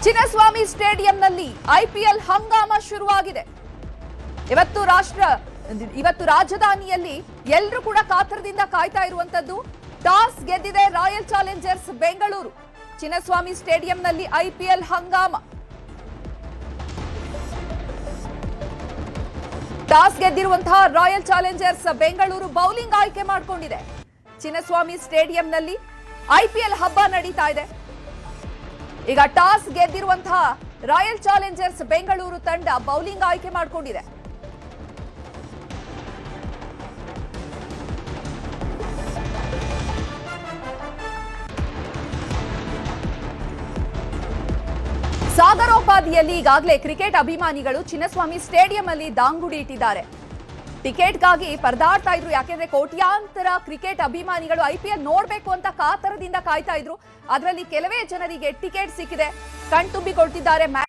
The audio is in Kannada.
ಚಿನ್ನಸ್ವಾಮಿ ಸ್ಟೇಡಿಯಂನಲ್ಲಿ ಐಪಿಎಲ್ ಹಂಗಾಮ ಶುರುವಾಗಿದೆ. ಇವತ್ತು ರಾಜಧಾನಿಯಲ್ಲಿ ಎಲ್ಲರೂ ಕೂಡ ಕಾತರದಿಂದ ಕಾಯ್ತಾ ಇರುವಂತದ್ದು. ಟಾಸ್ ಗೆದ್ದಿದೆ ರಾಯಲ್ ಚಾಲೆಂಜರ್ಸ್ ಬೆಂಗಳೂರು. ಚಿನ್ನಸ್ವಾಮಿ ಸ್ಟೇಡಿಯಂನಲ್ಲಿ ಐಪಿಎಲ್ ಹಂಗಾಮ. ಟಾಸ್ ಗೆದ್ದಿರುವಂತಹ ರಾಯಲ್ ಚಾಲೆಂಜರ್ಸ್ ಬೆಂಗಳೂರು ಬೌಲಿಂಗ್ ಆಯ್ಕೆ ಮಾಡಿಕೊಂಡಿದೆ. ಚಿನ್ನಸ್ವಾಮಿ ಸ್ಟೇಡಿಯಂನಲ್ಲಿ ಐಪಿಎಲ್ ಹಬ್ಬ ನಡೀತಾ ಇದೆ. ಈಗ ಟಾಸ್ ಗೆದ್ದಿರುವಂತಹ ರಾಯಲ್ ಚಾಲೆಂಜರ್ಸ್ ಬೆಂಗಳೂರು ತಂಡ ಬೌಲಿಂಗ್ ಆಯ್ಕೆ ಮಾಡಿಕೊಂಡಿದೆ. ಸಾಗರೋಪಾದಿಯಲ್ಲಿ ಈಗಾಗಲೇ ಕ್ರಿಕೆಟ್ ಅಭಿಮಾನಿಗಳು ಚಿನ್ನಸ್ವಾಮಿ ಸ್ಟೇಡಿಯಂ ಅಲ್ಲಿ ದಾಂಗುಡಿ ಇಟ್ಟಿದ್ದಾರೆ. ಟಿಕೆಟ್ಗಾಗಿ ಪರದಾಡ್ತಾ ಇದ್ರು. ಯಾಕೆಂದ್ರೆ ಕೋಟ್ಯಾಂತರ ಕ್ರಿಕೆಟ್ ಅಭಿಮಾನಿಗಳು ಐಪಿಎಲ್ ನೋಡ್ಬೇಕು ಅಂತ ಕಾತರದಿಂದ ಕಾಯ್ತಾ ಇದ್ರು. ಅದರಲ್ಲಿ ಕೆಲವೇ ಜನರಿಗೆ ಟಿಕೆಟ್ ಸಿಕ್ಕಿದೆ, ಕಣ್ತುಂಬಿಕೊಳ್ತಿದ್ದಾರೆ.